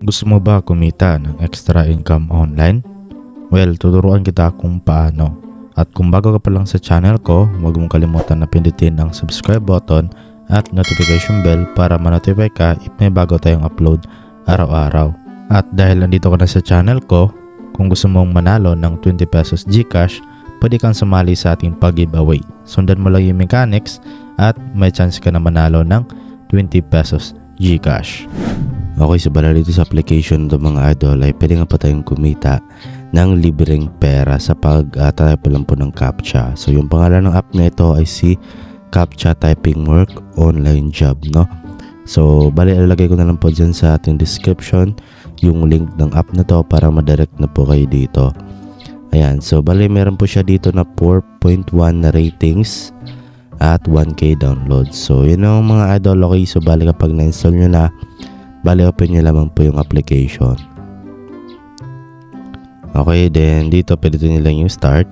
Gusto mo ba kumita ng extra income online? Well, tuturuan kita kung paano. At kung bago ka pa lang sa channel ko, huwag mong kalimutan na pindutin ang subscribe button at notification bell para ma-notify ka if may bago tayong upload araw-araw. At dahil nandito ka na sa channel ko, kung gusto mong manalo ng 20 pesos GCash, pwede kang sumali sa ating pag-giveaway. Sundan mo lang yung mechanics at may chance ka na manalo ng 20 pesos GCash. Okay, so bala dito sa application ng mga idol ay pwede nga pa tayong kumita ng libreng pera sa pag-type lang po ng CAPTCHA. So yung pangalan ng app na ito ay si CAPTCHA Typing Work Online Job, no? So bali ilalagay ko na lang po dyan sa ating description yung link ng app na to para madirect na po kayo dito. Ayan, so bali meron po siya dito na 4.1 na ratings at 1k downloads. So yun ang mga idol. Okay, so bali kapag na-install nyo na, bali open nyo lamang po yung application. Okay, then dito pwede nyo lang yung start.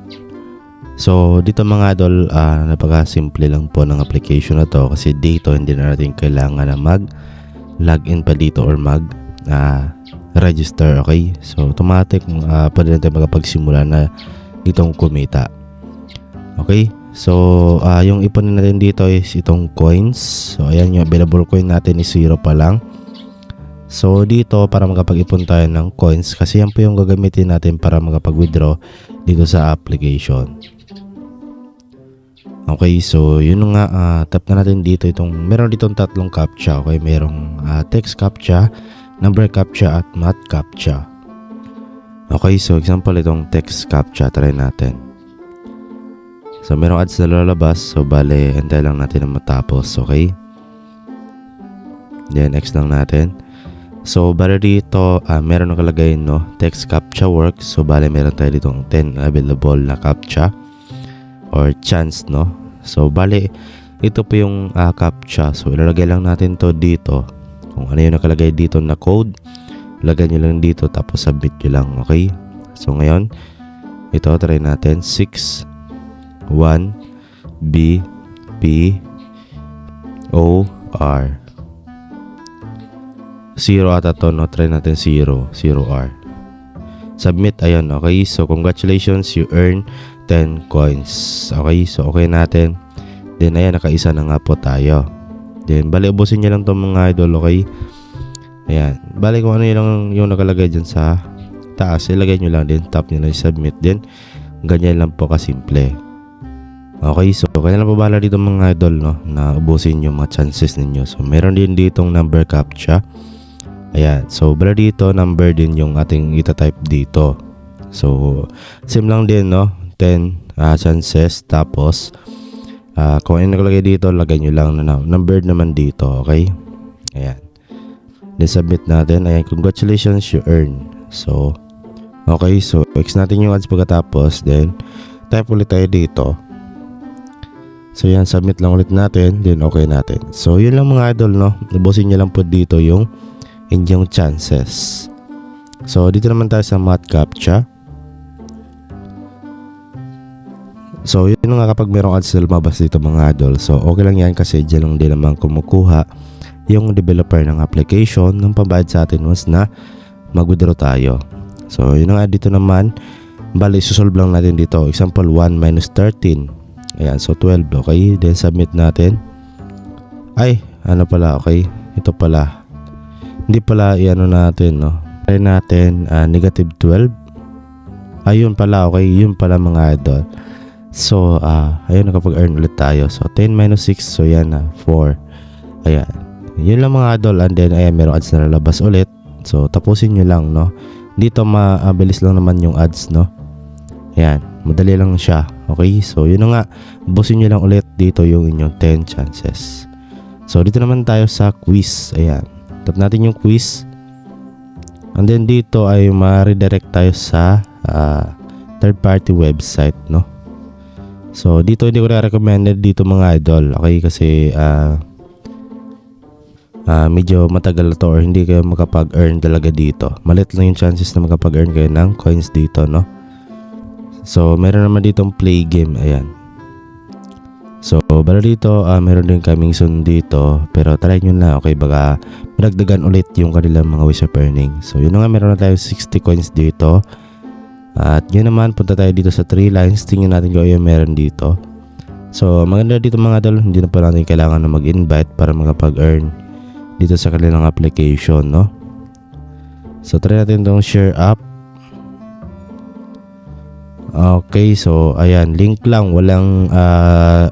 So dito mga idol, napaka-simple lang po ng application na to kasi dito hindi na natin kailangan na mag-login pa dito or mag-register. Okay, so automatic pwede natin magpagsimula na ditong kumita. Okay, so yung ipon natin dito is itong coins. So ayan, yung available coin natin is 0 pa lang. So dito para makapag-ipon tayo ng coins kasi yan po yung gagamitin natin para makapag-withdraw dito sa application. Okay, so yun nga, tap na natin dito itong, meron ditong tatlong CAPTCHA. Okay, merong text CAPTCHA, number CAPTCHA at math CAPTCHA. Okay, so example itong text CAPTCHA, try natin. So merong ads na lalabas, so bale hintay lang natin na matapos. Okay, then next lang natin. So bale dito meron nakalagay no text CAPTCHA work. So bale meron tayo ditong 10 available na CAPTCHA or chance, no. So bale ito po yung CAPTCHA. So ilalagay lang natin to dito. Kung ano yung nakalagay dito na code, lagay nyo lang dito tapos submit nyo lang. Okay, so ngayon ito try natin 6 1 B P O R 0 ata to, no? Try natin 0 R. Submit, ayan. Okay, so congratulations, you earn 10 coins. Okay, so okay natin. Then ayan, nakaisa na nga po tayo. Then bali ubusin nyo lang itong mga idol. Okay, ayan, bali kung ano yung nakalagay dyan sa taas, ilagay nyo lang din, tap nyo lang submit. Then ganyan lang po kasimple. Okay, so kaya lang po bala dito mga idol, no, na ubusin yung mga chances ninyo. So meron din ditong number CAPTCHA. Ayan, so bala dito number din yung ating itatype dito. So same lang din, no, 10 chances. Tapos kung ano nakalagay dito, lagay nyo lang na number naman dito. Okay, ayan, then submit natin. Ayan, congratulations, you earn. So okay, so X natin yung ads pagkatapos, then type ulit tayo dito. So yan, submit lang ulit natin, then okay natin. So yun lang mga idol, no, ubusin nyo lang po dito yung inyong chances. So dito naman tayo sa math CAPTCHA. So yun nga, kapag merong ads na lumabas dito mga idol, so okay lang yan kasi dyan lang din naman kumukuha yung developer ng application ng pambayad sa atin once na mag-withdraw tayo. So yun nga, dito naman bali susolve lang natin dito. Example 1 minus 13. Ayan, so 12. Okay, then submit natin. Ay, ano pala, okay, ito pala, hindi pala iano natin, no, try natin negative 12. Ayun pala, okay, yun pala mga idol. So ayun, nakapag-earn ulit tayo. So 10 minus 6, so yan 4. Ayan, yun lang mga idol. And then ayan, merong ads na lalabas ulit. So tapusin nyo lang, no, dito mabilis lang naman yung ads, no. Ayan, madali lang siya. Okay, so yun nga, busin nyo lang ulit dito yung inyong 10 chances. So dito naman tayo sa quiz. Ayan, tap natin yung quiz. And then dito ay ma-redirect tayo sa third party website, no. So dito hindi ko na recommended dito mga idol. Okay, kasi medyo matagal na to or hindi kayo makapag-earn talaga dito. Malit lang yung chances na makapag-earn kayo ng coins dito, no. So meron naman ditong play game. Ayan, So, bala dito, meron din kaming soon dito. Pero try nyo na, okay? Baka madagdagan ulit yung kanilang mga ways of earning. So, yun na nga, meron na tayo 60 coins dito. At yun naman, punta tayo dito sa 3 lines. Tingnan natin kung yung meron dito. So, maganda dito mga idol. Hindi na pa natin kailangan na mag-invite para makapag-earn dito sa kanilang application, no? So, try natin itong share app. Okay, so ayan, link lang, walang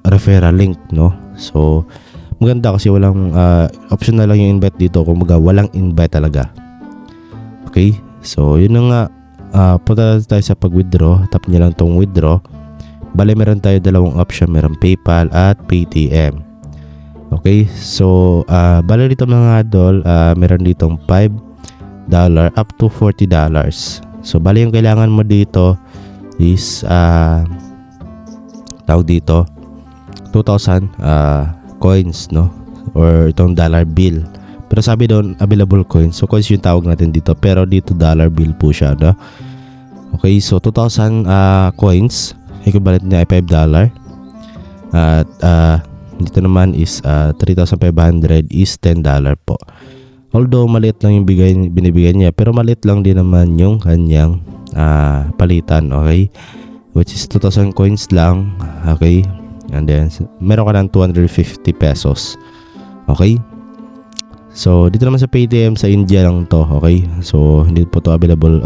referral link, no? So maganda kasi walang option na lang yung invite dito, kumbaga walang invite talaga. Okay, so yun na nga, punta tayo sa pag-withdraw, tap nyo lang tong withdraw. Bale, meron tayo dalawang option, meron PayPal at Paytm. Okay, so bale dito mga idol, meron ditong $5 up to $40. So bale yung kailangan mo dito is tawag dito 2,000 coins, no, or itong dollar bill, pero sabi doon available coins, so coins yung tawag natin dito, pero dito dollar bill po siya, no? Okay, so 2,000 coins equivalent na ay $5 at dito naman is 3,500 is $10 po. Although maliit lang yung binibigay niya, pero maliit lang din naman yung kanyang palitan, okay, which is 2,000 coins lang, okay, and then meron ka ng 250 pesos, okay. So dito naman sa Paytm, sa India lang to, okay, so hindi po to available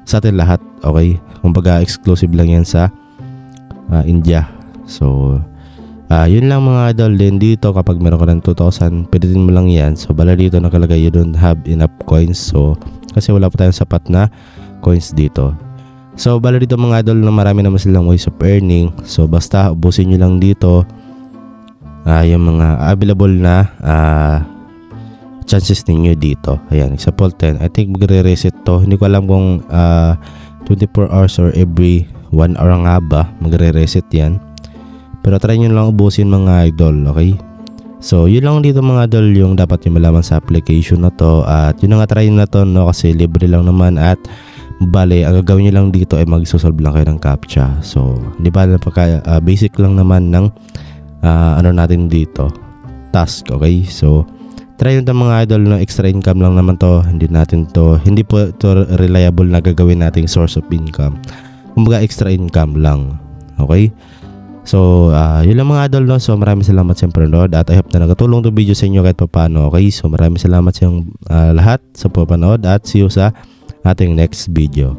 sa atin lahat, okay, kumbaga exclusive lang yan sa India. So yun lang mga idol. Din dito kapag meron ka ng 2,000, pwedeng mo lang yan. So bala dito nakalagay you don't have enough coins, so kasi wala pa tayong sapat na coins dito. So bala dito mga idol na marami naman silang ways of earning, so basta ubusin nyo lang dito yung mga available na chances ninyo dito. Ayan, example 10, I think magre-reset to, hindi ko alam kung 24 hours or every 1 hour nga ba magre-reset yan. Pero try nyo lang ubusin mga idol, okay? So, yun lang dito mga idol yung dapat nyo malaman sa application na to. At yun nga, try na to, no? Kasi libre lang naman at bale, ang gagawin nyo lang dito ay magsosolve lang kayo ng CAPTCHA. So, di ba, basic lang naman ng ano natin dito, task, okay? So, try nyo to mga idol, no? Extra income lang naman to. Hindi po to reliable na gagawin nating source of income. Kumbaga, extra income lang, okay? So, yun lang mga idol, no? So, maraming salamat sa panonood at I hope na nakatulong to video sa inyo kahit paano, okay? So, maraming salamat sa lahat sa panonood at see you sa ating next video.